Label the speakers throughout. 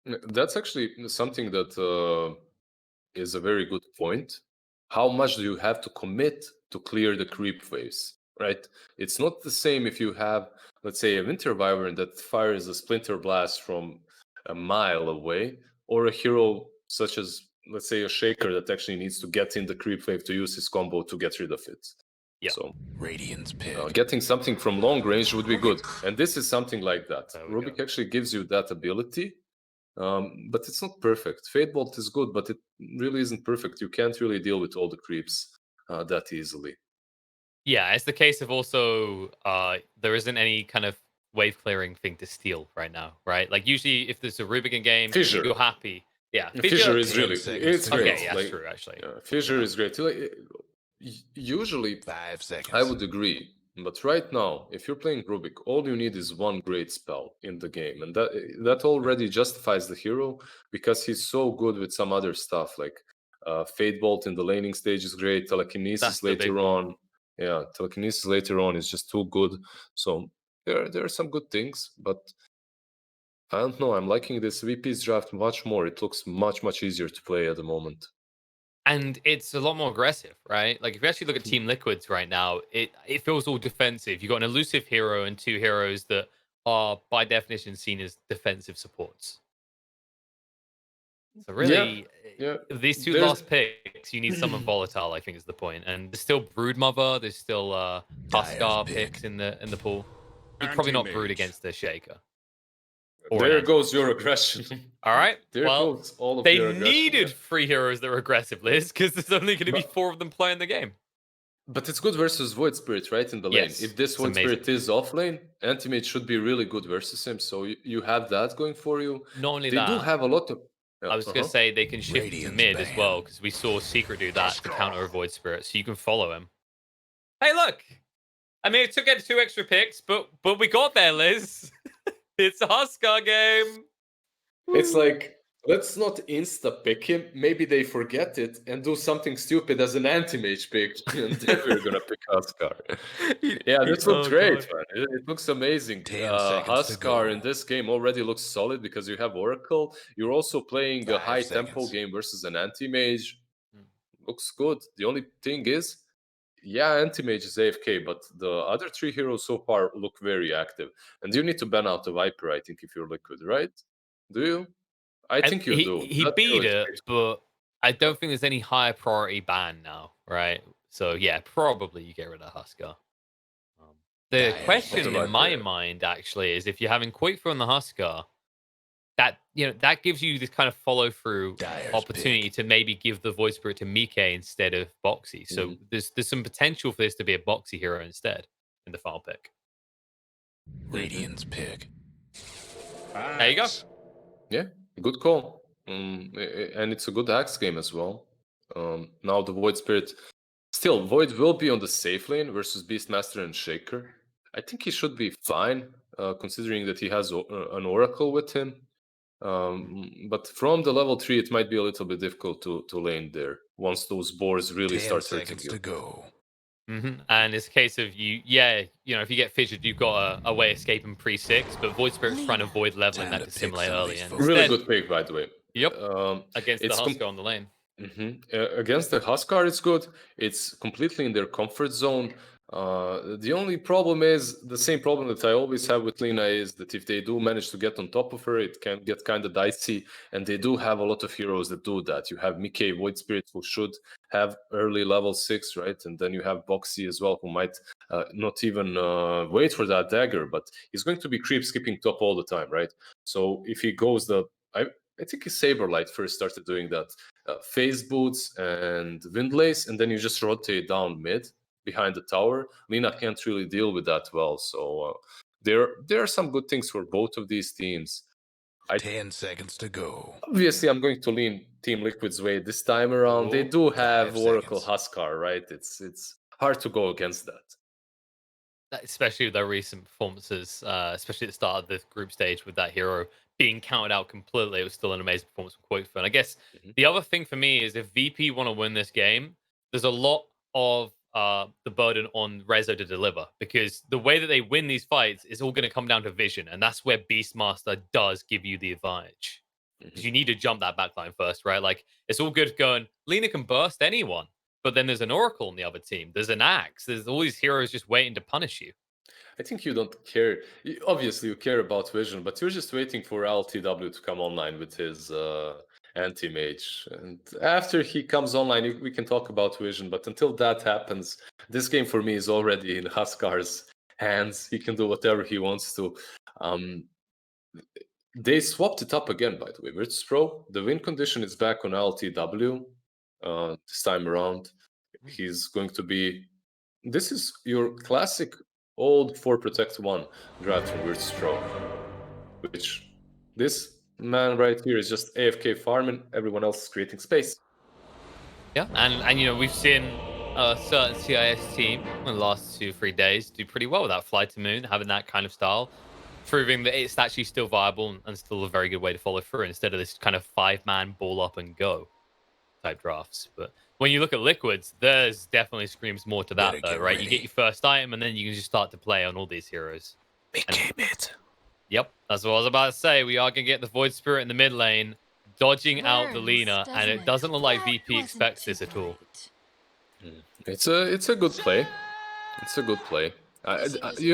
Speaker 1: That's actually something that is a very good point. How much do you have to commit to clear the creep waves, right? It's not the same if you have, let's say, a Winter Wyvern that fires a Splinter Blast from a mile away, or a hero such as, let's say, a Shaker that actually needs to get in the creep wave to use his combo to get rid of it.
Speaker 2: Yeah.
Speaker 1: So
Speaker 3: Radiant's pick.
Speaker 1: getting something from long range would be good. And this is something like that.
Speaker 2: There we
Speaker 1: Rubik
Speaker 2: go.
Speaker 1: actually gives you that ability, but it's not perfect. Fate Bolt is good, but it really isn't perfect. You can't really deal with all the creeps that easily.
Speaker 2: Yeah, it's the case of also there isn't any kind of wave clearing thing to steal right now, right? Like usually if there's a Rubik game,
Speaker 1: Fissure.
Speaker 2: you're happy. Yeah,
Speaker 1: Fissure
Speaker 2: Fissure.
Speaker 1: is
Speaker 3: 10
Speaker 1: really,
Speaker 3: seconds
Speaker 1: it's
Speaker 3: to
Speaker 1: great.
Speaker 2: Okay, yeah,
Speaker 1: Like,
Speaker 2: true actually.
Speaker 1: Fissure
Speaker 2: Yeah.
Speaker 1: is great. Like, usually,
Speaker 3: 5 seconds.
Speaker 1: I would agree. But right now, if you're playing Rubik, all you need is one great spell in the game, and that already justifies the hero because he's so good with some other stuff like Fate Bolt in the laning stage is great.
Speaker 2: That's
Speaker 1: Telekinesis
Speaker 2: the big
Speaker 1: later
Speaker 2: one.
Speaker 1: on, yeah, telekinesis later on is just too good. So there are some good things, but I don't know. I'm liking this VP's draft much more. It looks much easier to play at the moment.
Speaker 2: And it's a lot more aggressive, right? Like if you actually look at Team Liquid's right now, it feels all defensive. You've got an elusive hero and two heroes that are by definition seen as defensive supports. So
Speaker 1: Yeah,
Speaker 2: really,
Speaker 1: yeah.
Speaker 2: these two
Speaker 1: There's
Speaker 2: last picks, you need someone volatile. I think is the point. And there's still Broodmother. There's still
Speaker 3: Dyer's
Speaker 2: Huskar
Speaker 3: pick.
Speaker 2: picks in the pool. You're probably not Brood against the Shaker or an
Speaker 1: there
Speaker 2: anti.
Speaker 1: goes your aggression.
Speaker 2: All right.
Speaker 1: There
Speaker 2: Well,
Speaker 1: goes all of
Speaker 2: they
Speaker 1: your aggression.
Speaker 2: needed 3 heroes that were aggressive, Liz, because there's only going to be
Speaker 1: But
Speaker 2: 4 of them playing the game.
Speaker 1: but it's good versus Void Spirit, right? In the lane.
Speaker 2: Yes,
Speaker 1: If this
Speaker 2: it's
Speaker 1: Void
Speaker 2: amazing.
Speaker 1: Spirit is off lane, Anti-Mage should be really good versus him. So you have that going for you.
Speaker 2: Not only
Speaker 1: They do
Speaker 2: that,
Speaker 1: have a lot of. Yeah,
Speaker 2: I was going to say they can shift to
Speaker 3: Radiant's
Speaker 2: mid as well
Speaker 3: ban.
Speaker 2: because we saw Secret do that to counter a Void Spirit, so you can follow him. Hey, look! I mean, it took 2 extra picks, but we got there, Liz. It's a Huskar game.
Speaker 1: It's like, let's not insta pick him. Maybe they forget it and do something stupid as an anti-mage pick, and then we're gonna pick Huskar. Yeah, this looks
Speaker 2: Oh,
Speaker 1: great,
Speaker 2: God.
Speaker 1: man. It looks amazing.
Speaker 3: 10 seconds to
Speaker 1: Huskar
Speaker 3: go.
Speaker 1: in this game already looks solid because you have Oracle. You're also playing a
Speaker 3: 5
Speaker 1: high tempo
Speaker 3: seconds.
Speaker 1: game versus an anti-mage.
Speaker 2: Mm.
Speaker 1: Looks good. The only thing is, yeah, anti-mage is AFK, but the other 3 heroes so far look very active. And you need to ban out the Viper, I think, if you're Liquid, right? Do you? I think you do.
Speaker 2: He
Speaker 1: That hero
Speaker 2: beat
Speaker 1: is
Speaker 2: it,
Speaker 1: great.
Speaker 2: but I don't think there's any higher priority ban now, right? So, yeah, probably you get rid of Huskar. The
Speaker 3: Dyer's
Speaker 2: question
Speaker 1: But the
Speaker 2: in
Speaker 3: pick.
Speaker 1: Viper,
Speaker 2: my
Speaker 1: yeah.
Speaker 2: mind actually is if you're having Quake on the Huskar, that that gives you this kind of follow through
Speaker 3: Dyer's
Speaker 2: opportunity
Speaker 3: pick.
Speaker 2: to maybe give the voice spirit to Mike instead of Boxy. So
Speaker 1: Mhm.
Speaker 2: there's some potential for this to be a Boxy hero instead in the final pick.
Speaker 3: Radiant's pick.
Speaker 2: There you go.
Speaker 1: Yeah, good call. And it's a good axe game as well. Now the Void Spirit, still Void will be on the safe lane versus Beastmaster and Shaker. I think he should be fine, considering that he has an Oracle with him. But from the level 3, it might be a little bit difficult to lane there once those boars really
Speaker 3: 10
Speaker 1: start hurting
Speaker 3: seconds
Speaker 1: you.
Speaker 3: to go.
Speaker 2: And it's a case of if you get fissured, you've got a way escaping pre-6, but Void Spirit's trying to avoid leveling
Speaker 3: Time
Speaker 2: that
Speaker 3: to
Speaker 2: to
Speaker 3: pick
Speaker 2: simulate early.
Speaker 3: somebody's
Speaker 2: And
Speaker 3: foe.
Speaker 1: Really
Speaker 2: instead,
Speaker 1: good pick, by the way.
Speaker 2: yep,
Speaker 1: Um,
Speaker 2: against the
Speaker 1: it's
Speaker 2: Huskar on the lane.
Speaker 1: Against the Huskar, it's good. It's completely in their comfort zone. The only problem is the same problem that I always have with Lina is that if they do manage to get on top of her, it can get kind of dicey. And they do have a lot of heroes that do that. You have Mickey Void Spirit, who should have early level 6, right? And then you have Boxy as well, who might not even wait for that dagger, but he's going to be creep skipping top all the time, right? So if he goes I think Saberlight first started doing that. Phase boots and windlace, and then you just rotate down mid behind the tower. Lina can't really deal with that well, so there are some good things for both of these teams.
Speaker 3: 10 seconds to go.
Speaker 1: Obviously, I'm going to lean Team Liquid's way this time around. They
Speaker 2: Ooh.
Speaker 1: do have
Speaker 3: 5
Speaker 1: Oracle
Speaker 3: seconds.
Speaker 1: Huskar, right? It's hard to go against that.
Speaker 2: Especially with their recent performances, especially at the start of the group stage with that hero being counted out completely. It was still an amazing performance from Quake. And I guess
Speaker 1: Mhm.
Speaker 2: the other thing for me is if VP want to win this game, there's a lot of the burden on Rezo to deliver because the way that they win these fights is all going to come down to vision, and that's where Beastmaster does give you the advantage. because you need to jump that backline first, right? Like, it's all good going, Lina can burst anyone, but then there's an Oracle on the other team. There's an Axe. There's all these heroes just waiting to punish you.
Speaker 1: I think you don't care. Obviously, you care about Vision, but you're just waiting for LTW to come online with his anti-mage. And after he comes online, we can talk about Vision. But until that happens, this game for me is already in Huskar's hands. He can do whatever he wants to. They swapped it up again, by the way. Virtus.pro, the win condition is back on LTW this time around. He's going to be... This is your classic old 4 Protect 1 draft from Virtus.pro, which this man right here is just AFK farming, everyone else is creating space.
Speaker 2: Yeah, and you know, we've seen a certain CIS team in the last 2-3 days do pretty well with that Fly to Moon, having that kind of style, proving that it's actually still viable and still a very good way to follow through instead of this kind of 5-man ball up and go type drafts. But when you look at Liquids, there's definitely screams more to that, though, right? You get your first item, and then you can just start to play on all these heroes. Yep, that's what I was about to say. We are going to get the Void Spirit in the mid lane, dodging out the Lina, and it doesn't look like VP expects this at all.
Speaker 1: It's a good play. It's a good play.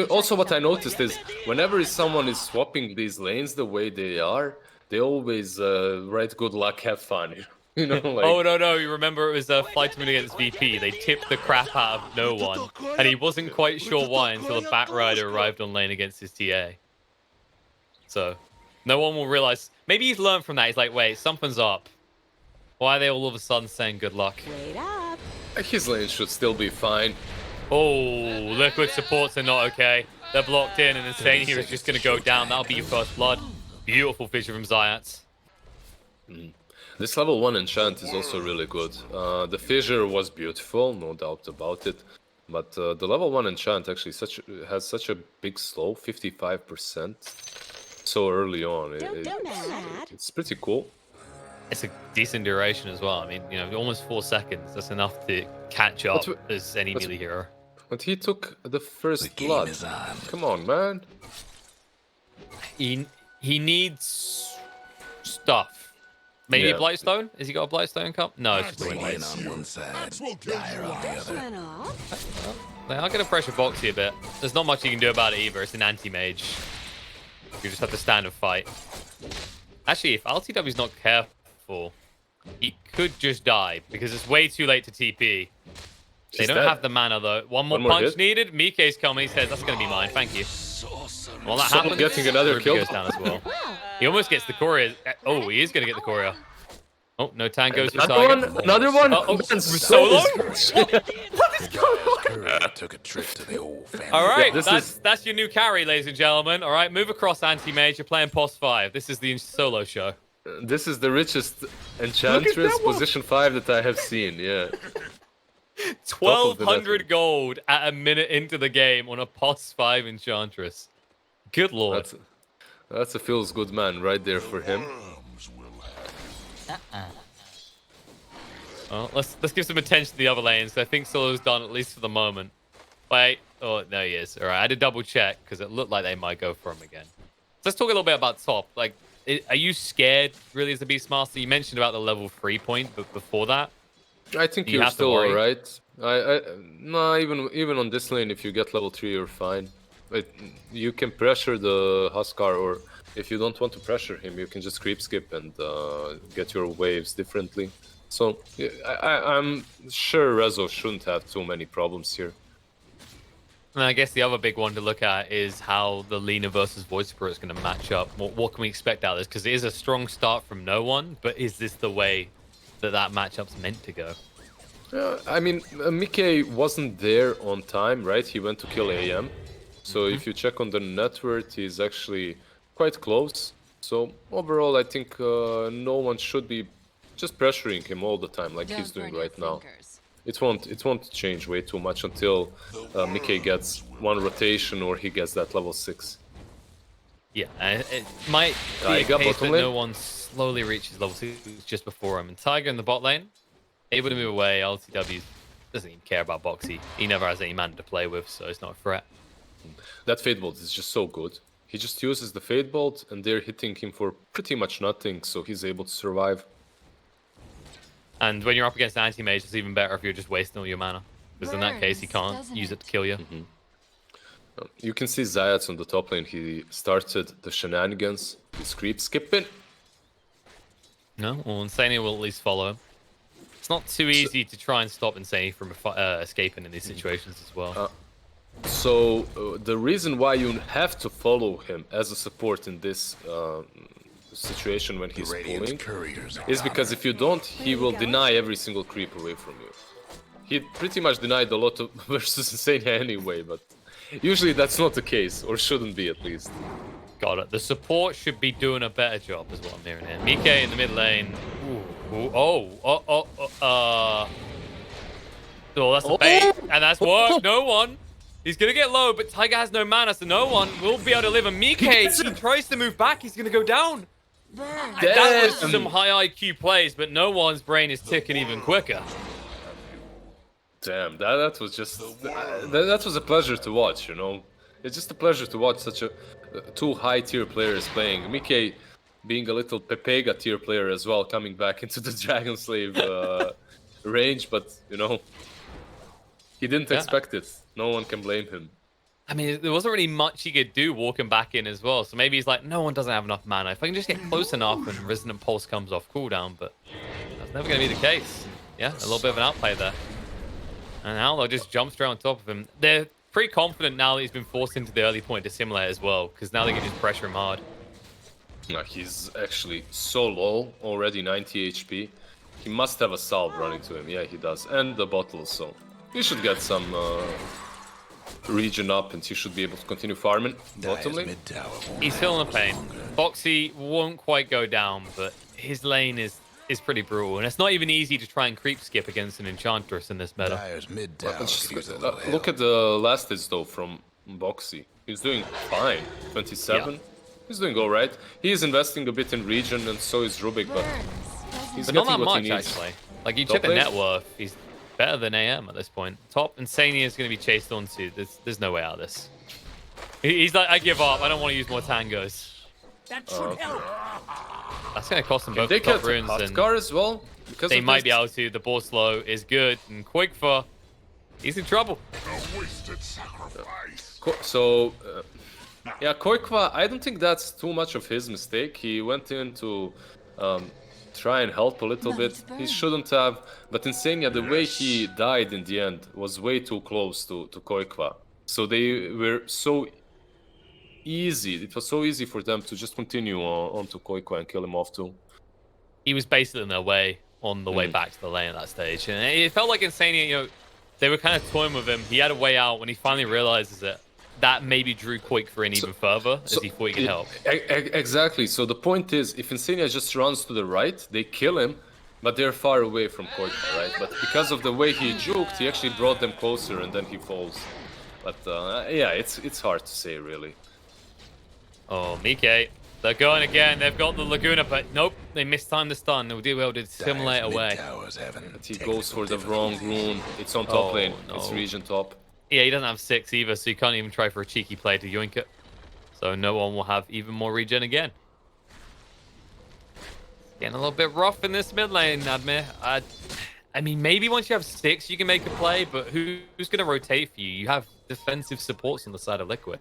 Speaker 1: Also, what I noticed is whenever someone is swapping these lanes the way they are, they always write good luck, have fun. You know, like...
Speaker 2: Oh, no, you remember it was a Fly to Moon against VP. They tipped the crap out of no one, and he wasn't quite sure why until a Batrider arrived on lane against his TA. So, no one will realize. Maybe he's learned from that. He's like, wait, something's up. Why are they all of a sudden saying good luck?
Speaker 4: Wait up.
Speaker 1: His lane should still be fine.
Speaker 2: Oh, Liquid supports are not okay. They're blocked in, and Insane here is just going to go down. That'll be your first blood. Beautiful vision from Zayats.
Speaker 1: This level 1 enchant is also really good. The fissure was beautiful, no doubt about it. But the level 1 enchant actually has such a big slow, 55%, so early on. It's pretty cool.
Speaker 2: It's a decent duration as well. I mean, you know, almost 4 seconds. That's enough to catch up as any melee hero.
Speaker 1: But he took the first blood. Come on, man.
Speaker 2: He needs stuff. Maybe a Blightstone? Has he got a Blightstone cup? No, it's just a win base.
Speaker 3: on one side, Dire on the other.
Speaker 2: They are going to pressure Boxy a bit. There's not much you can do about it either. It's an anti-mage. You just have to stand and fight. Actually, if LTW's not careful, he could just die because it's way too late to TP. They don't have the mana, though. One more punch
Speaker 1: hit
Speaker 2: needed. Mike's coming. He says, that's going to be mine. Thank you. Well, that happens.
Speaker 1: Getting another kill.
Speaker 2: Goes down as well. He almost gets the courier. Oh, he is going to get the courier. Oh, no tangos for Tiger.
Speaker 1: Another one?
Speaker 2: Solo?
Speaker 3: What is going on? Took a trip to the old family.
Speaker 2: All right, that's your new carry, ladies and gentlemen. All right, move across, anti-mage. You're playing POS 5. This is the solo show.
Speaker 1: This is the richest enchantress position 5 that I have seen, yeah.
Speaker 2: 1,200 gold at a minute into the game on a POS 5 enchantress. Good lord.
Speaker 1: That's a feels good man right there for him.
Speaker 2: Well, let's give some attention to the other lanes. I think Solo's done, at least for the moment. Wait. Oh, no, he is. All right, I had to double check because it looked like they might go for him again. So let's talk a little bit about top. Like, are you scared, really, as a Beastmaster? You mentioned about the level 3 point, but before that?
Speaker 1: I think you're still alright. No, even on this lane, if you get level 3, you're fine. You can pressure the Huskar, or if you don't want to pressure him, you can just creep skip and get your waves differently. So I'm sure Rezo shouldn't have too many problems here.
Speaker 2: And I guess the other big one to look at is how the Lina versus Void Spirit is going to match up. What can we expect out of this? Because it is a strong start from no one, but is this the way that matchup's meant to go?
Speaker 1: I mean, Mike wasn't there on time, right? He went to kill AM. So if you check on the net worth, he's actually quite close. So overall, I think no one should be just pressuring him all the time like he's doing right now. It won't change way too much until Mike gets one rotation or he gets that level 6.
Speaker 2: Yeah, it might be a case that no one slowly reaches level 6 just before him. And Tiger in the bot lane, able to move away. LTW doesn't even care about Boxy. He never has any mana to play with, so it's not a threat.
Speaker 1: That Fate Bolt is just so good. He just uses the Fade Bolt, and they're hitting him for pretty much nothing, so he's able to survive.
Speaker 2: And when you're up against an anti-mage, it's even better if you're just wasting all your mana. Because in that case, he can't use it to kill you.
Speaker 1: You can see Zayats on the top lane. He started the shenanigans. He's creep skipping.
Speaker 2: No, well, Insania will at least follow. It's not too easy to try and stop Insania from escaping in these situations as well.
Speaker 1: So the reason why you have to follow him as a support in this situation when he's pulling is because if you don't, he will deny every single creep away from you. He pretty much denied a lot of versus Insania anyway, but usually that's not the case, or shouldn't be at least.
Speaker 2: Got it. The support should be doing a better job, is what I'm hearing here. Mike in the mid lane. Oh, that's a bait, and that's worked. No one. He's gonna get low, but Tiger has no mana, so no one will be able to live. And Mike, he tries to move back, he's gonna go down. That was some high IQ plays, but no one's brain is ticking even quicker.
Speaker 1: Damn, that was just that was a pleasure to watch. You know, it's just a pleasure to watch such a two high tier players playing. Mike being a little Pepega tier player as well, coming back into the Dragon Slave range, but you know, he didn't expect it. No one can blame him.
Speaker 2: I mean, there wasn't really much he could do walking back in as well. So maybe he's like, no one doesn't have enough mana. If I can just get close enough and Resonant Pulse comes off cooldown, but that's never going to be the case. Yeah, a little bit of an outplay there. And now they'll just jump straight on top of him. They're pretty confident now that he's been forced into the early point to simulate as well, because now they can just pressure him hard.
Speaker 1: No, he's actually so low, already 90 HP. He must have a salve running to him. Yeah, he does. And the bottle, so he should get some region up and he should be able to continue farming bottom lane.
Speaker 2: He's feeling the pain. Boxy won't quite go down, but his lane is pretty brutal. And it's not even easy to try and creep skip against an Enchantress in this meta.
Speaker 1: Look at the last hits though from Boxy. He's doing fine. 27. Yeah. He's doing alright. He is investing a bit in region and so is Rubik, but he's
Speaker 2: not that
Speaker 1: what
Speaker 2: much
Speaker 1: he needs.
Speaker 2: actually. Like you check the net worth, he's better than AM at this point. Top Insania is going to be chased onto. There's no way out of this. He's like, I give up. I don't want to use more tangos.
Speaker 4: That should help.
Speaker 2: That's going to cost them both
Speaker 1: they
Speaker 2: top runes.
Speaker 1: And as well? Because
Speaker 2: they might be able to. The board slow is good. And Quickfor, he's in trouble.
Speaker 3: A wasted sacrifice.
Speaker 1: So, yeah, Koikwa, I don't think that's too much of his mistake. He went in to try and help a little bit. He shouldn't have. But Insania, the way he died in the end was way too close to Koikwa. So they were so easy. It was so easy for them to just continue on to Koikwa and kill him off too.
Speaker 2: He was basically in their way on the way back to the lane at that stage. And it felt like Insania, you know, they were kind of toying with him. He had a way out when he finally realizes it. That maybe drew Quickfor in even further as he thought he could help.
Speaker 1: Exactly. So the point is, if Insania just runs to the right, they kill him, but they're far away from Koikwa, right? But because of the way he juked, he actually brought them closer and then he falls. But yeah, it's hard to say, really.
Speaker 2: Oh, Mike. They're going again. They've got the Laguna, but nope. They mistimed the stun. They'll be able to simulate away.
Speaker 1: But he goes for the wrong rune. It's on top lane. No. It's region top.
Speaker 2: Yeah, he doesn't have 6 either, so you can't even try for a cheeky play to yoink it. So no one will have even more regen again. Getting a little bit rough in this mid lane, Admir. I mean, maybe once you have 6, you can make a play, but who's going to rotate for you? You have defensive supports on the side of Liquid.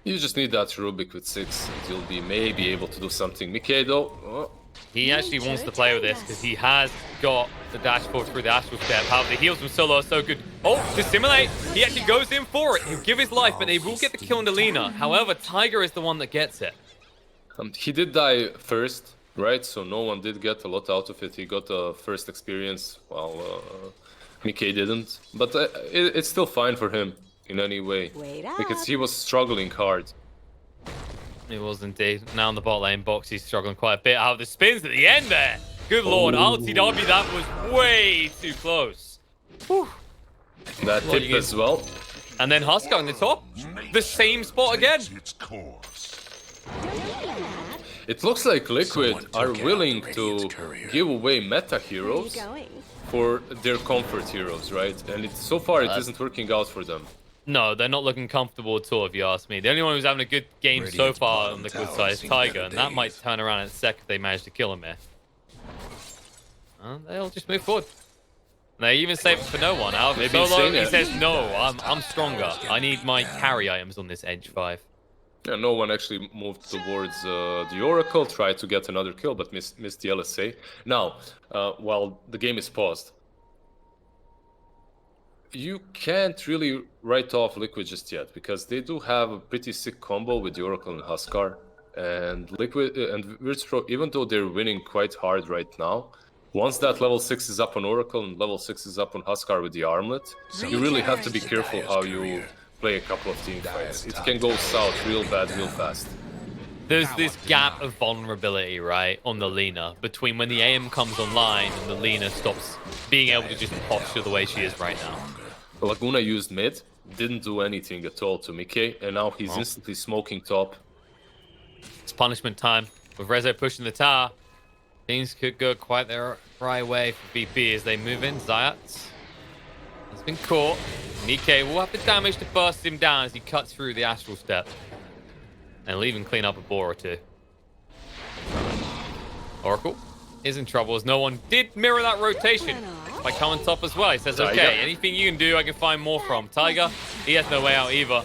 Speaker 1: You just need that Rubik with 6, and you'll be maybe able to do something. Mikado,
Speaker 2: he actually wants to play with this because he has got the dash forward through the astral step. However, the heals from Solo are so good. Oh, to simulate, he actually goes in for it. He'll give his life, but they will get the kill on Delina. However, Tiger is the one that gets it.
Speaker 1: He did die first, right? So no one did get a lot out of it. He got a first experience, while Mickey didn't. But it's still fine for him in any way, because he was struggling hard.
Speaker 2: He was indeed. Now in the bot lane, Boxy's struggling quite a bit. Out of the spins at the end there. Good lord, LTW, that was way too close. Whew.
Speaker 1: That tip as well.
Speaker 2: And then Husker on the top. The same spot again.
Speaker 1: It looks like Liquid are willing to give away meta heroes for their comfort heroes, right? And so far it isn't working out for them.
Speaker 2: No, they're not looking comfortable at all, if you ask me. The only one who's having a good game so
Speaker 3: Radiant's
Speaker 2: far
Speaker 3: bottom
Speaker 2: on Liquid
Speaker 3: tower
Speaker 2: side is
Speaker 3: seen
Speaker 2: Tiger,
Speaker 3: better
Speaker 2: and that might
Speaker 3: days.
Speaker 2: turn around in a sec if they manage to kill him here. They'll just move forward. They even save it for no one. Out of solo, he says, no, I'm stronger. I need my carry items on this Edge 5.
Speaker 1: Yeah, no one actually moved towards the Oracle, tried to get another kill, but missed the LSA. Now, while the game is paused, you can't really write off Liquid just yet, because they do have a pretty sick combo with the Oracle and Huskar. And Liquid and Virtus.pro, even though they're winning quite hard right now, once that level 6 is up on Oracle and level 6 is up on Huskar with the armlet, you really have to be careful how you play a couple of team fights. It can go south real bad, real fast.
Speaker 2: There's this gap of vulnerability, right, on the Lina between when the AM comes online and the Lina stops being able to just posture the way she is right now.
Speaker 1: Laguna used mid, didn't do anything at all to Mickey, and now he's instantly smoking top.
Speaker 2: It's punishment time. With Rezo pushing the tower, things could go quite the right way for VP as they move in. zYat has been caught. Nikkei will have the damage to burst him down as he cuts through the Astral Step. And he'll even clean up a boar or two. Oracle is in trouble as no one did mirror that rotation by coming top as well. He says, okay, anything you can do, I can find more from. Tiger, he has no way out either.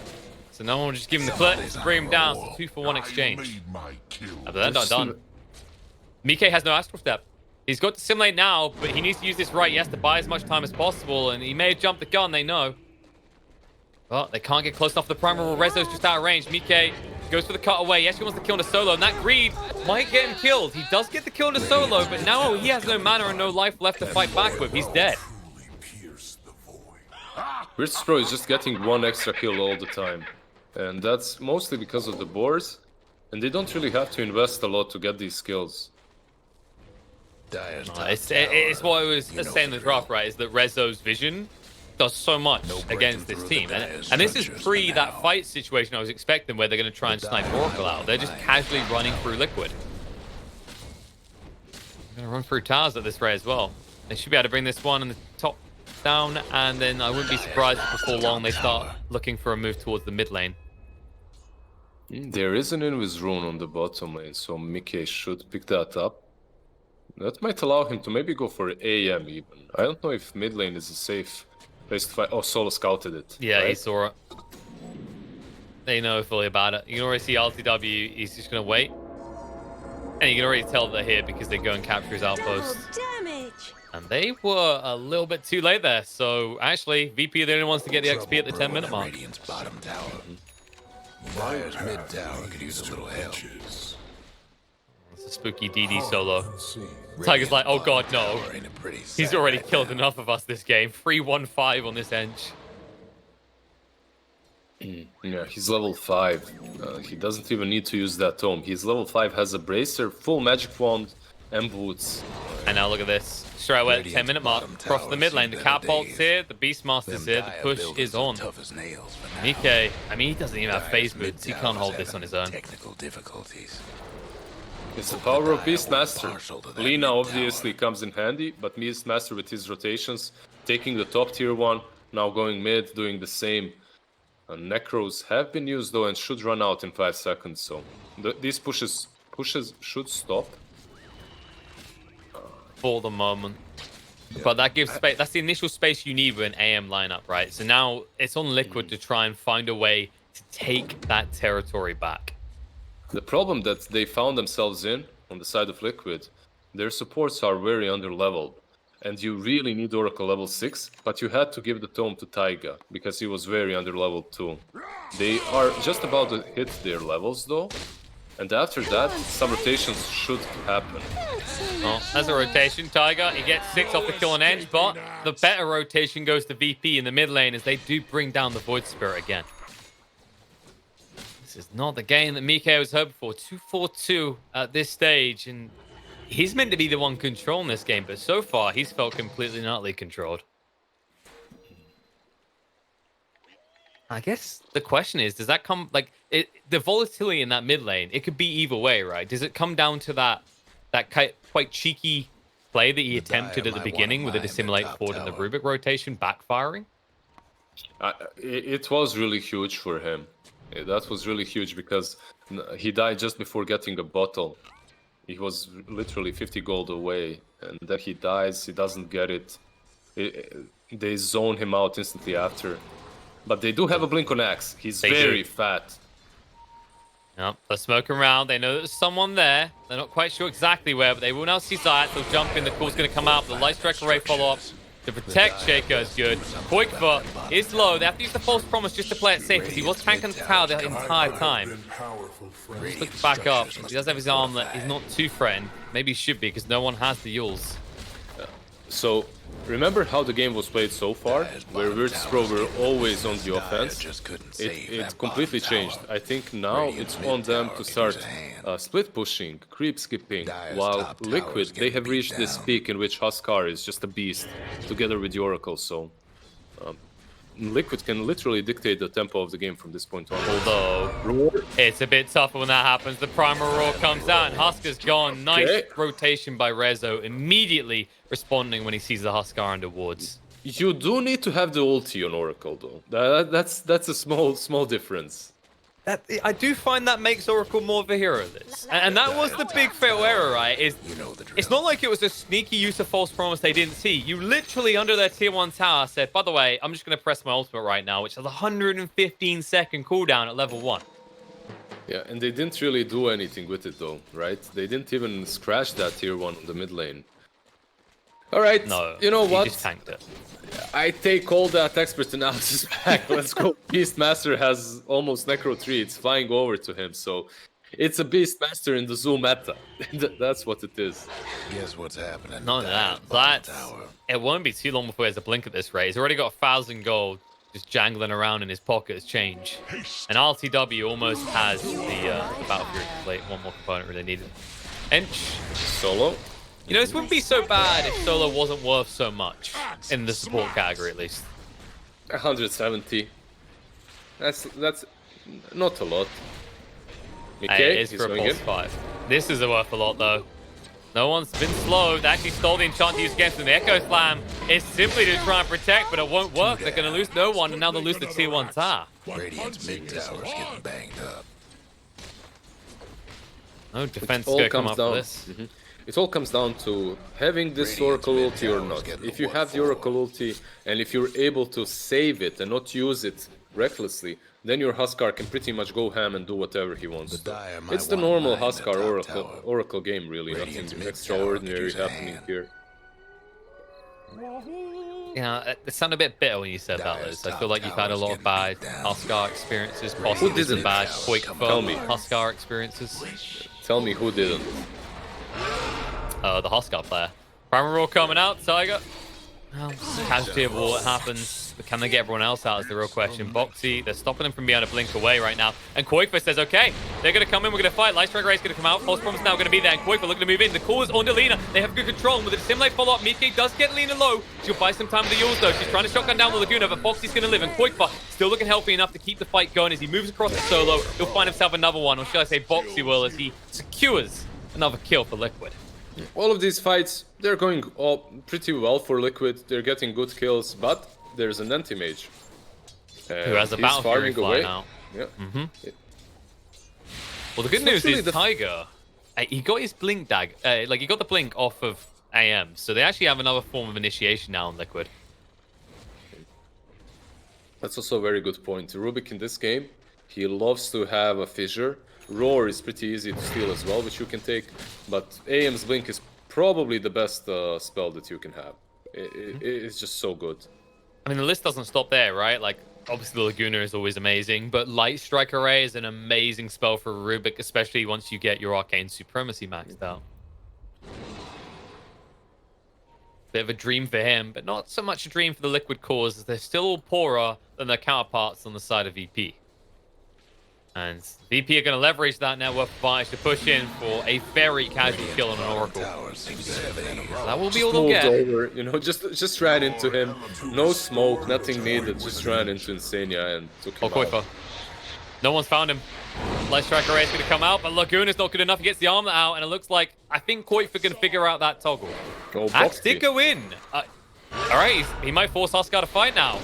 Speaker 2: So no one will just give him the clip, bring him down. It's a 2-for-1 exchange. But they're not done. Mikkei has no Astral Step. He's got to simulate now, but he needs to use this right. He has to buy as much time as possible, and he may have jumped the gun, they know. But they can't get close enough to the primal. Rezo's just out of range. Mikkei goes for the cutaway. Yes, he wants to kill in a solo, and that greed might get him killed. He does get the kill in a solo, but now he has no mana and no life left to fight back with. He's dead.
Speaker 1: Virtus.pro is just getting one extra kill all the time. And that's mostly because of the boars. And they don't really have to invest a lot to get these skills.
Speaker 2: It's what I was saying in the draft, right? Is that Rezo's vision does so much against this team. And this is pre that fight situation I was expecting where they're going to try and snipe Oracle out. They're just casually running through Liquid. They're going to run through towers at this rate as well. They should be able to bring this one in the top down, and then I wouldn't be surprised if before long they start looking for a move towards the mid lane.
Speaker 1: There is an Invis rune on the bottom lane, so Mickey should pick that up. That might allow him to maybe go for AM even. I don't know if mid lane is a safe place to fight. Oh, Solo scouted it.
Speaker 2: Yeah,
Speaker 1: right?
Speaker 2: he saw it. They know fully about it. You can already see LTW, he's just going to wait. And you can already tell they're here because they go and capture his outpost. And they were a little bit too late there. So actually, VP are the only ones to get the XP at the 10-minute mark.
Speaker 3: Radiant's bottom tower. Fire's mid tower could use a little help.
Speaker 2: It's a spooky DD solo. Tiger's like, oh god, no. He's already killed enough of us this game. 3-1-5 on this Ench.
Speaker 1: Yeah, he's level 5. He doesn't even need to use that tome. His level 5 has a bracer, full magic wand, and boots.
Speaker 2: And now look at this. Straight away at the 10-minute mark. Across the mid lane. The catapult's here. The Beastmaster's here. The push is on. Mikkei, I mean, he doesn't even have phase boots. He can't hold this on his own.
Speaker 3: Technical difficulties.
Speaker 1: It's the power of Beastmaster. Lina obviously comes in handy, but Beastmaster with his rotations, taking the top tier one, now going mid, doing the same. Necros have been used though and should run out in 5 seconds, so these pushes should stop.
Speaker 2: For the moment. But that gives space. That's the initial space you need with an AM lineup, right? So now it's on Liquid to try and find a way to take that territory back.
Speaker 1: The problem that they found themselves in on the side of Liquid, their supports are very underleveled. And you really need Oracle level 6, but you had to give the tome to Taiga, because he was very underleveled too. They are just about to hit their levels though, and after that, some rotations should happen.
Speaker 2: Well, as a rotation, Tiger, he gets 6 off the kill on End, but the better rotation goes to VP in the mid lane as they do bring down the Void Spirit again. This is not the game that Mikkei was hoping for. 2-4-2 at this stage, and he's meant to be the one controlling this game, but so far he's felt completely and utterly controlled. I guess the question is, does that come, like, the volatility in that mid lane, it could be either way, right? Does it come down to that quite cheeky play that he attempted at the beginning with a dissimulate forward in the Rubik rotation backfiring?
Speaker 1: It was really huge for him. That was really huge because he died just before getting a bottle. He was literally 50 gold away, and then he dies, he doesn't get it. They zone him out instantly after. But they do have a blink on Axe. He's very fat.
Speaker 2: Yep, they're smoking around. They know there's someone there. They're not quite sure exactly where, but they will now see Zayat. They'll jump in. The call's going to come out. The Light Strike Array follow-up to protect Shaker is good. Koikva is low. They have to use the False Promise just to play it safe because he was tanking the tower the entire time. Just looks back up. He does have his armlet. He's not too threatened. Maybe he should be because no one has the Yules.
Speaker 1: So, remember how the game was played so far, where Virtus.pro were always on the offense? It completely changed. I think now it's on them to start split pushing, creep skipping, while Liquid, they have reached this peak in which Huskar is just a beast, together with the Oracle, so... Liquid can literally dictate the tempo of the game from this point on.
Speaker 2: Although, it's a bit tougher when that happens. The Primal Roar comes out and Huskar's gone. Nice rotation by Rezo, immediately responding when he sees the Huskar under wards.
Speaker 1: You do need to have the ulti on Oracle, though. That's a small difference.
Speaker 2: I do find that makes Oracle more of a hero this. And that was the big fatal error, right? It's not like it was a sneaky use of False Promise they didn't see. You literally, under their tier 1 tower, said, by the way, I'm just going to press my ultimate right now, which has a 115-second cooldown at level 1.
Speaker 1: Yeah, and they didn't really do anything with it, though, right? They didn't even scratch that tier 1 on the mid lane. Alright,
Speaker 2: no,
Speaker 1: you know what?
Speaker 2: He just tanked it.
Speaker 1: I take all that expert analysis back. Let's go. Beastmaster has almost Necro 3. It's flying over to him, so it's a Beastmaster in the Zoo meta. That's what it is.
Speaker 3: Guess what's happening?
Speaker 2: None of that. It won't be too long before he has a blink at this rate. He's already got 1,000 gold just jangling around in his pocket as change. And RTW almost has the Battlefield complete. One more component really needed. Ench.
Speaker 1: Solo.
Speaker 2: You know, this wouldn't be so bad if Solo wasn't worth so much, in the support category at least.
Speaker 1: 170. That's not a lot.
Speaker 2: Hey, it is for a pulse 5. This is worth a lot though. No one's been slow. They actually stole the enchant use against them. The Echo Slam is simply to try and protect, but it won't work. They're going to lose no one, and now they'll lose the tier 1 tower.
Speaker 3: Radiant's mid tower's getting banged up.
Speaker 2: No defense is going to come up for this.
Speaker 1: It all comes down to having this Oracle ulti or not. If you have the Oracle ulti, and if you're able to save it and not use it recklessly, then your Huskar can pretty much go ham and do whatever he wants to. It's the normal Huskar Oracle game, really. Nothing extraordinary happening here.
Speaker 2: Yeah, it sounded a bit bitter when you said that, Liz. I feel like you've had a lot of bad Huskar experiences, possibly some bad quick Huskar experiences.
Speaker 1: Tell me who didn't.
Speaker 2: The Huskar player. Primal Roar coming out, Tiger. Casualty of war, it happens. But can they get everyone else out is the real question. Boxy, they're stopping them from being able to blink away right now. And Koikva says, okay, they're going to come in, we're going to fight. Light Strike Ray is going to come out. False Promise now going to be there. And Koikva looking to move in. The call is on to Lina. They have good control. And with a Simulate follow-up, Miki does get Lina low. She'll buy some time with the Yules though. She's trying to shotgun down the Laguna, but Boxy's going to live. And Koikva still looking healthy enough to keep the fight going as he moves across the solo. He'll find himself another one, or shall I say Boxy will, as he secures another kill for Liquid.
Speaker 1: All of these fights, they're going pretty well for Liquid. They're getting good kills, but there's an anti-mage.
Speaker 2: Who has a Battlefield fly now.
Speaker 1: Yeah.
Speaker 2: Well, the good news is Tiger, he got his blink dag, he got the blink off of AM, so they actually have another form of initiation now on Liquid.
Speaker 1: That's also a very good point. Rubik in this game, he loves to have a fissure. Roar is pretty easy to steal as well, which you can take, but AM's blink is probably the best spell that you can have. It's just so good.
Speaker 2: I mean, the list doesn't stop there, right? Like, obviously the Laguna is always amazing, but Light Strike Array is an amazing spell for Rubik, especially once you get your Arcane Supremacy maxed out. Bit of a dream for him, but not so much a dream for the Liquid cores, as they're still all poorer than their counterparts on the side of VP. And VP are going to leverage that network advantage to push in for a very casual kill on an Oracle. That will be all they'll get.
Speaker 1: Over, you know, just ran into him. No smoke, nothing needed. Just ran into Insania and took him out.
Speaker 2: No one's found him. Light Strike Array is going to come out, but Laguna's not good enough. He gets the armor out, and it looks like, I think Koikva can figure out that toggle. Axe did go in. All right, he might force Huskar to fight now.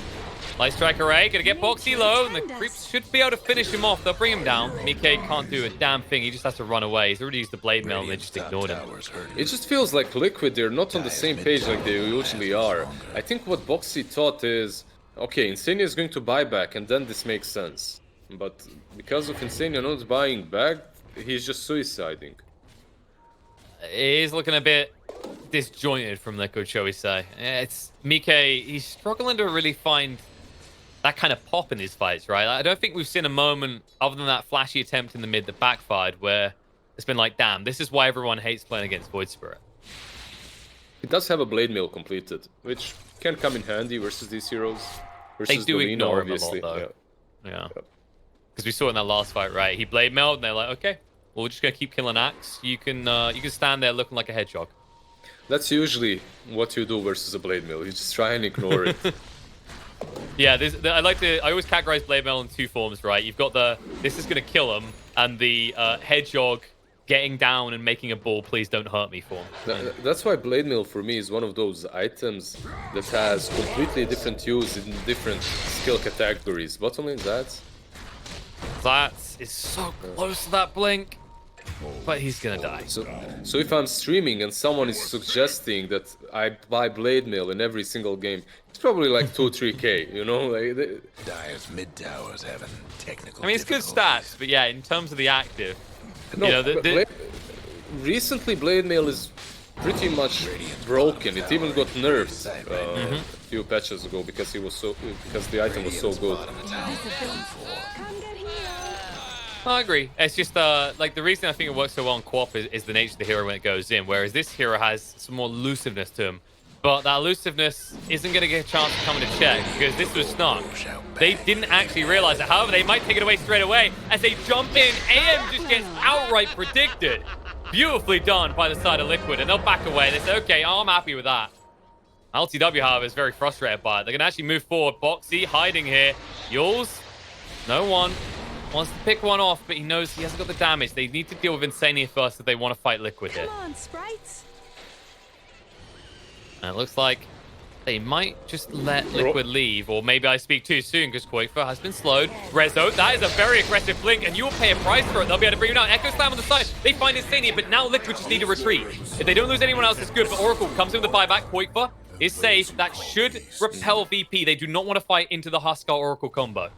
Speaker 2: Light Strike Array, gonna get Boxy low, and the creeps should be able to finish him off. They'll bring him down. Mike can't do a damn thing. He just has to run away. He's already used the Blade Mail, and they just ignored him.
Speaker 1: It just feels like Liquid, they're not on the same page like they usually are. I think what Boxy thought is, okay, Insania is going to buy back, and then this makes sense. But because of Insania not buying back, he's just suiciding.
Speaker 2: He's looking a bit disjointed from Liquid, shall we say. It's Mike, he's struggling to really find that kind of pop in his fights, right? I don't think we've seen a moment other than that flashy attempt in the mid that backfired where it's been like, damn, this is why everyone hates playing against Void Spirit.
Speaker 1: He does have a Blade Mail completed, which can come in handy versus these heroes.
Speaker 2: They
Speaker 1: Versus
Speaker 2: do
Speaker 1: Dolina,
Speaker 2: ignore
Speaker 1: obviously.
Speaker 2: him a lot, though.
Speaker 1: Yeah.
Speaker 2: Yeah. Because we saw it in that last fight, right? He Blade Mailed, and they're like, okay, well, we're just going to keep killing Axe. You can stand there looking like a hedgehog.
Speaker 1: That's usually what you do versus a Blade Mail. You just try and ignore it.
Speaker 2: Yeah, I always categorize Blade Mail in two forms, right? You've got this is going to kill him, and the hedgehog getting down and making a ball, please don't hurt me form.
Speaker 1: That's why Blade Mail for me is one of those items that has completely different use in different skill categories. Bottom lane, that
Speaker 2: is so close to that blink, but he's going to die.
Speaker 1: So if I'm streaming and someone is suggesting that I buy Blade Mail in every single game, it's probably like 2-3k, you know?
Speaker 3: Dire's mid towers having technical.
Speaker 2: I mean, it's good stats, but yeah, in terms of the active,
Speaker 1: No,
Speaker 2: you know,
Speaker 1: recently Blade Mail is pretty much broken. It even got nerfed a few patches ago because the item was so good.
Speaker 2: I agree. It's just like the reason I think it works so well in co-op is the nature of the hero when it goes in, whereas this hero has some more elusiveness to him. But that elusiveness isn't going to get a chance to come into check because this was Snark. They didn't actually realize it. However, they might take it away straight away as they jump in. AM just gets outright predicted. Beautifully done by the side of Liquid, and they'll back away. They say, okay, I'm happy with that. LTW, however, is very frustrated by it. They're going to actually move forward. Boxy hiding here. Yules, no one wants to pick one off, but he knows he hasn't got the damage. They need to deal with Insania first if they want to fight Liquid here.
Speaker 4: Come on, sprites.
Speaker 2: And it looks like they might just let Liquid leave, or maybe I speak too soon because Quakefa has been slowed. Rezo, that is a very aggressive blink, and you will pay a price for it. They'll be able to bring him down. Echo Slam on the side. They find Insania, but now Liquid just need to retreat. If they don't lose anyone else, it's good. But Oracle comes in with the buyback. Quakefa is safe. That should repel VP. They do not want to fight into the Huskar Oracle combo.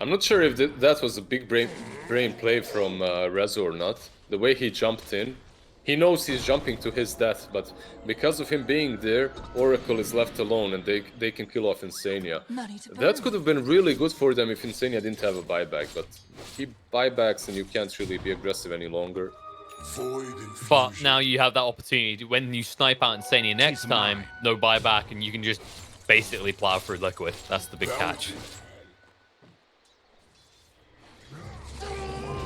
Speaker 1: I'm not sure if that was a big brain play from Rezo or not. The way he jumped in. He knows he's jumping to his death, but because of him being there, Oracle is left alone and they can kill off Insania. That could have been really good for them if Insania didn't have a buyback, but he buybacks and you can't really be aggressive any longer.
Speaker 2: But now you have that opportunity. When you snipe out Insania next time, no buyback, and you can just basically plow through Liquid. That's the big catch.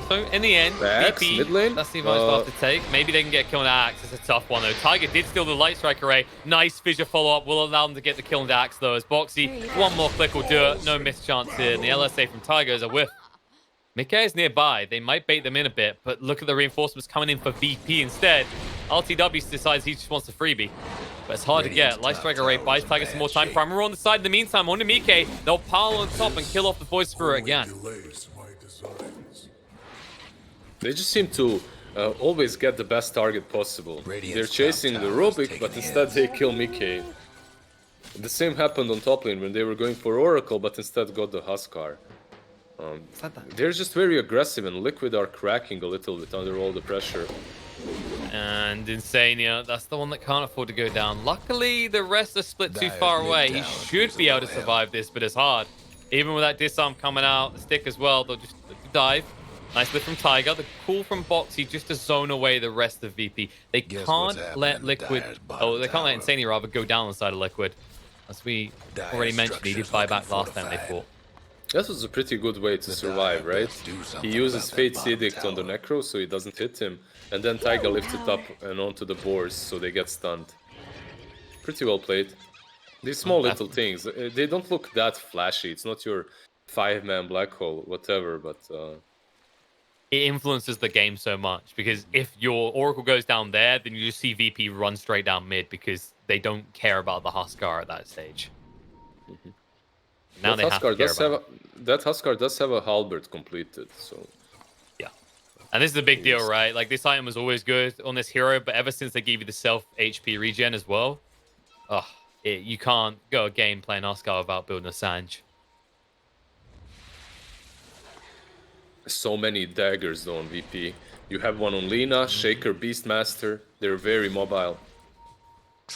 Speaker 2: So in the end, VP,
Speaker 1: mid lane?
Speaker 2: that's the advice they'll have to take. Maybe they can get a kill on the Axe. It's a tough one though. Tiger did steal the Light Strike Array. Nice fissure follow-up will allow them to get the kill on the Axe though. As Boxy, one more click will do it. No missed chance here. And the LSA from Tiger is a whiff. Mickey is nearby. They might bait them in a bit, but look at the reinforcements coming in for VP instead. LTW decides he just wants a freebie. But it's hard to get. Light Strike Array buys Tiger some more time. Primer on the side in the meantime. On to Mike. They'll pile on top and kill off the Void Spirit again.
Speaker 1: They just seem to always get the best target possible. They're chasing the Rubik, but instead they kill Mickey. The same happened on top lane when they were going for Oracle, but instead got the Huskar. They're just very aggressive, and Liquid are cracking a little bit under all the pressure.
Speaker 2: And Insania, that's the one that can't afford to go down. Luckily, the rest are split too far away. He should be able to survive this, but it's hard. Even with that disarm coming out, the stick as well, they'll just dive. Nice lift from Tiger. The call from Boxy just to zone away the rest of VP. They can't let Liquid, they can't let Insania rather go down the side of Liquid. As we already mentioned, he did buy back last time they fought.
Speaker 1: That was a pretty good way to survive, right? He uses Fate's Edict on the Necro so he doesn't hit him, and then Tiger lifts it up and onto the boars so they get stunned. Pretty well played. These small little things, they don't look that flashy. It's not your 5-man black hole, whatever, but...
Speaker 2: It influences the game so much because if your Oracle goes down there, then you just see VP run straight down mid because they don't care about the Huskar at that stage. Now they have to care about it.
Speaker 1: That Huskar does have a halberd completed, so
Speaker 2: yeah. And this is a big deal, right? Like this item was always good on this hero, but ever since they gave you the self HP regen as well, you can't go a game playing Huskar without building a Sanj.
Speaker 1: so many daggers though on VP. You have one on Lina, Shaker, Beastmaster. They're very mobile.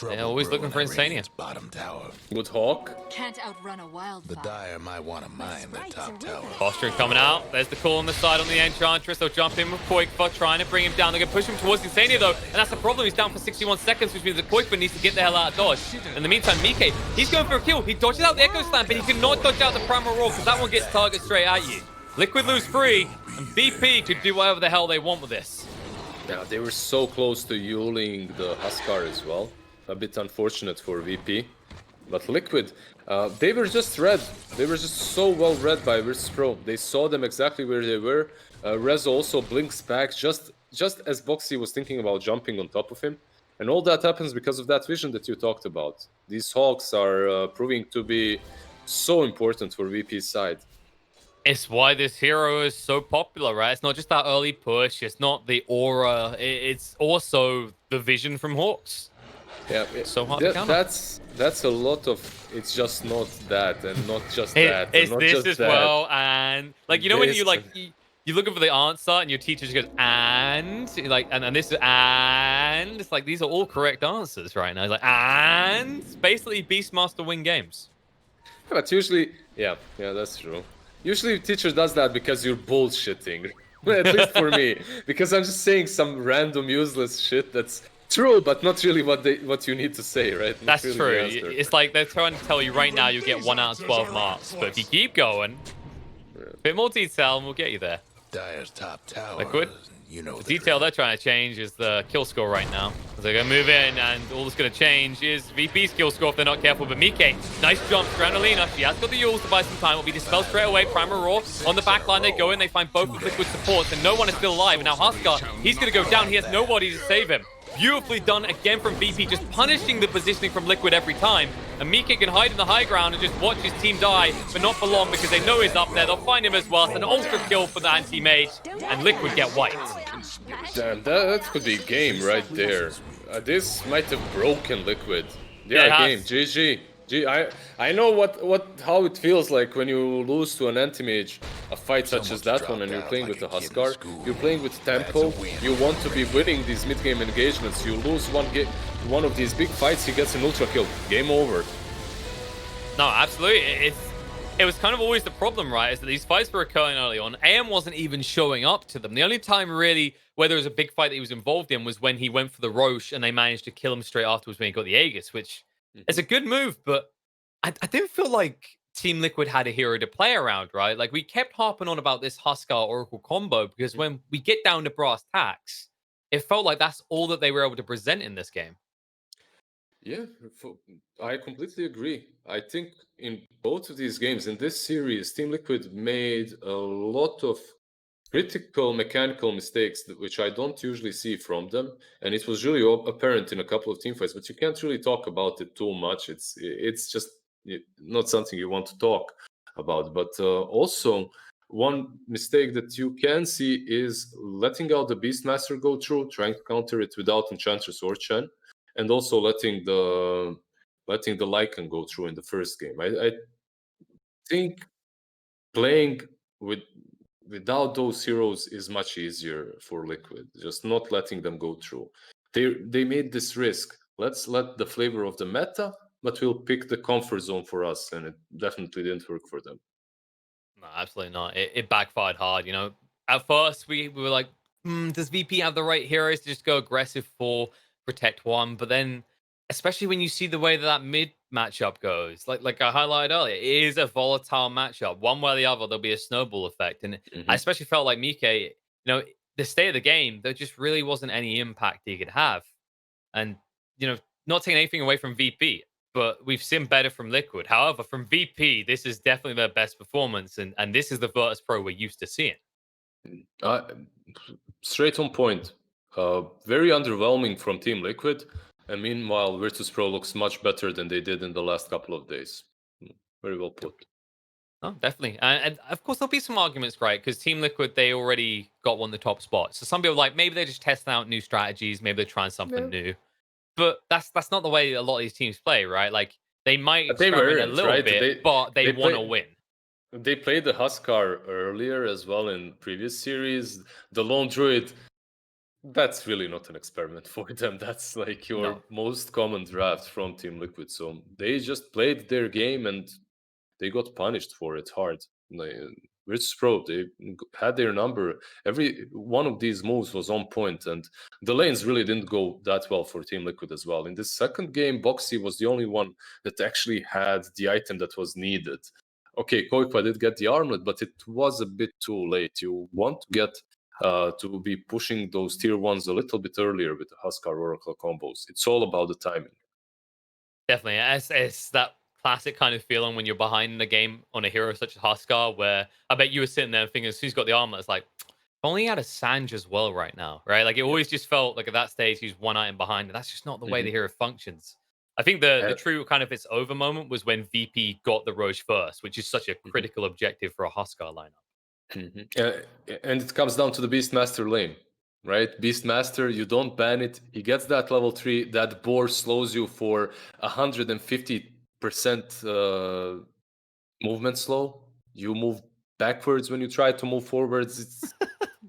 Speaker 2: They're always looking for Insania.
Speaker 3: Bottom tower.
Speaker 1: Good Hawk.
Speaker 4: Can't outrun a wildfire.
Speaker 3: The Dire might want to mine the top tower.
Speaker 2: Posturing coming out. There's the call on the side on the Enchantress. They'll jump in with Koikva, trying to bring him down. They're going to push him towards Insania, though. And that's the problem. He's down for 61 seconds, which means that Koikva needs to get the hell out of dodge. In the meantime, Mike, he's going for a kill. He dodges out the Echo Slam, but he cannot dodge out the Primal Roar because that one gets targeted straight at you. Liquid lose 3, and VP could do whatever the hell they want with this.
Speaker 1: Yeah, they were so close to yuling the Huskar as well. A bit unfortunate for VP. But Liquid, they were just read. They were just so well read by Virtus.pro. They saw them exactly where they were. Rez also blinks back just as Boxy was thinking about jumping on top of him. And all that happens because of that vision that you talked about. These Hawks are proving to be so important for VP's side.
Speaker 2: It's why this hero is so popular, right? It's not just that early push. It's not the aura. It's also the vision from Hawks.
Speaker 1: Yeah,
Speaker 2: so hard to counter.
Speaker 1: That's a lot of. It's just not that, and not just that.
Speaker 2: It's
Speaker 1: not
Speaker 2: this
Speaker 1: just
Speaker 2: as
Speaker 1: that.
Speaker 2: well, and like you know when
Speaker 1: This
Speaker 2: you like you looking for the answer, and your teacher just goes and you're like and this is and it's like these are all correct answers right now. It's like and basically Beastmaster win games.
Speaker 1: But usually, yeah, that's true. Usually, teacher does that because you're bullshitting. At least for me, because I'm just saying some random useless shit that's true, but not really what you need to say, right? Not
Speaker 2: That's
Speaker 1: really
Speaker 2: true. It's like they're trying to tell you right now you get 1 out of 12 marks, but if you keep going, a bit more detail and we'll get you there.
Speaker 3: Dire's top tower.
Speaker 2: Liquid.
Speaker 3: You know
Speaker 2: The detail they're trying to change is the kill score right now. As they're going to move in, and all that's going to change is VP's kill score if they're not careful. But Mike, nice jump around Alina. She has got the Yules to buy some time. Will be dispelled straight away. Primal Roar on the back line. They go in. They find both of Liquid supports, and no one is still alive. And now Huskar, he's going to go down. He has nobody to save him. Beautifully done again from VP, just punishing the positioning from Liquid every time. And Mike can hide in the high ground and just watch his team die, but not for long because they know he's up there. They'll find him as well. It's an ultra kill for the anti-mage, and Liquid get wiped.
Speaker 1: Damn, that could be game right there. This might have broken Liquid. Yeah, game. GG. I know how it feels like when you lose to an anti-mage, a fight such as that one, and you're playing with the Huskar. You're playing with tempo. You want to be winning these mid-game engagements. You lose one of these big fights, he gets an ultra kill. Game over.
Speaker 2: No, absolutely. It was kind of always the problem, right? Is that these fights were occurring early on. AM wasn't even showing up to them. The only time really where there was a big fight that he was involved in was when he went for the Roche and they managed to kill him straight afterwards when he got the Aegis, which is a good move, but I didn't feel like Team Liquid had a hero to play around, right? Like we kept harping on about this Huskar Oracle combo because when we get down to brass tacks, it felt like that's all that they were able to present in this game.
Speaker 1: Yeah, I completely agree. I think in both of these games, in this series, Team Liquid made a lot of critical mechanical mistakes, which I don't usually see from them. And it was really apparent in a couple of teamfights, but you can't really talk about it too much. It's just not something you want to talk about. But also, one mistake that you can see is letting out the Beastmaster go through, trying to counter it without Enchantress or Chen. And also letting the Lycan go through in the first game. I think playing without those heroes is much easier for Liquid. Just not letting them go through. They made this risk. Let's let the flavor of the meta, but we'll pick the comfort zone for us, and it definitely didn't work for them.
Speaker 2: No, absolutely not. It backfired hard. You know, at first we were like, does VP have the right heroes to just go aggressive for Protect 1? But then, especially when you see the way that mid matchup goes, like I highlighted earlier, it is a volatile matchup. One way or the other, there'll be a snowball effect. And I especially felt like Mike, you know, the state of the game, there just really wasn't any impact he could have. And, you know, not taking anything away from VP, but we've seen better from Liquid. However, from VP, this is definitely their best performance. And this is the Virtus.pro we're used to seeing.
Speaker 1: Straight on point. Very underwhelming from Team Liquid, and meanwhile Virtus.pro looks much better than they did in the last couple of days. Very well put.
Speaker 2: Oh, definitely. And of course, there'll be some arguments, right? Because Team Liquid, they already got one of the top spots. So some people are like, maybe they're just testing out new strategies. Maybe they're trying something
Speaker 1: Yeah.
Speaker 2: new. But that's not the way a lot of these teams play, right? Like, they might
Speaker 1: But they
Speaker 2: experiment a
Speaker 1: weren't,
Speaker 2: little
Speaker 1: right?
Speaker 2: bit, but they
Speaker 1: They
Speaker 2: want to
Speaker 1: play
Speaker 2: win.
Speaker 1: they played the Huskar earlier as well in previous series. The Lone Druid, that's really not an experiment for them. That's like your
Speaker 2: No.
Speaker 1: most common draft from Team Liquid. So they just played their game and they got punished for it hard. Like, Virtus.pro, they had their number. Every one of these moves was on point, and the lanes really didn't go that well for Team Liquid as well. In this second game, Boxy was the only one that actually had the item that was needed. Okay, Koikwa did get the armlet, but it was a bit too late. You want to get to be pushing those tier ones a little bit earlier with the Huskar Oracle combos. It's all about the timing.
Speaker 2: Definitely. It's that classic kind of feeling when you're behind in a game on a hero such as Huskar, where I bet you were sitting there thinking, who's got the armor? It's like, if only he had a Sanj as well right now, right? Like, it always just felt like at that stage, he's one item behind, and that's just not the way the hero functions. I think the true kind of it's over moment was when VP got the Roche first, which is such a critical objective for a Huskar lineup.
Speaker 1: And it comes down to the Beastmaster lane, right? Beastmaster, you don't ban it. He gets that level 3. That boar slows you for 150% movement slow. You move backwards when you try to move forwards. It's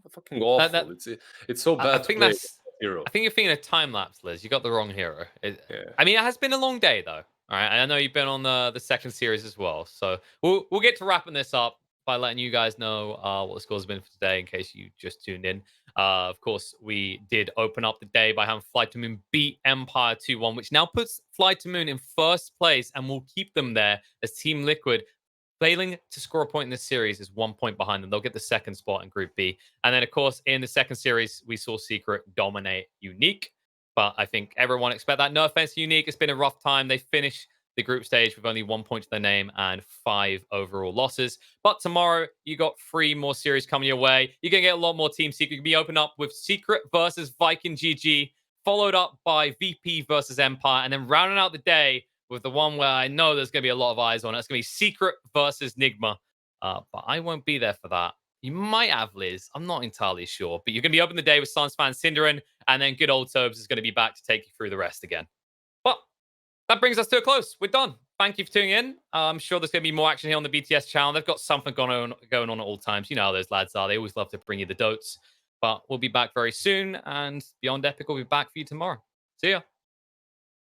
Speaker 1: fucking
Speaker 2: That,
Speaker 1: awful.
Speaker 2: that
Speaker 1: It's so
Speaker 2: I
Speaker 1: bad to
Speaker 2: think
Speaker 1: play
Speaker 2: that's.
Speaker 1: hero.
Speaker 2: I think you're thinking of time lapse, Liz. You got the wrong hero.
Speaker 1: Yeah.
Speaker 2: I mean, it has been a long day though. All right, I know you've been on the second series as well, so we'll get to wrapping this up by letting you guys know what the scores have been for today, in case you just tuned in. Of course, we did open up the day by having Fly to Moon beat Empire 2-1, which now puts Fly to Moon in first place and will keep them there as Team Liquid, failing to score a point in this series, is 1 point behind them. They'll get the second spot in Group B. And then, of course, in the second series, we saw Secret dominate Unique. But I think everyone expect that. No offense to Unique. It's been a rough time. They finished the group stage with only 1 point to their name and 5 overall losses. But tomorrow, you got 3 more series coming your way. You're going to get a lot more Team Secret. You can be open up with Secret versus Viking GG, followed up by VP versus Empire, and then rounding out the day with the one where I know there's going to be a lot of eyes on it. It's going to be Secret versus Nigma. But I won't be there for that. You might have Liz. I'm not entirely sure. But you're going to be opening the day with Sunspan Cinderin, and then good old Tobes is going to be back to take you through the rest again. But that brings us to a close. We're done. Thank you for tuning in. I'm sure there's going to be more action here on the BTS channel. They've got something going on at all times. You know how those lads are. They always love to bring you the dotes. But we'll be back very soon. And Beyond Epic will be back for you tomorrow. See ya.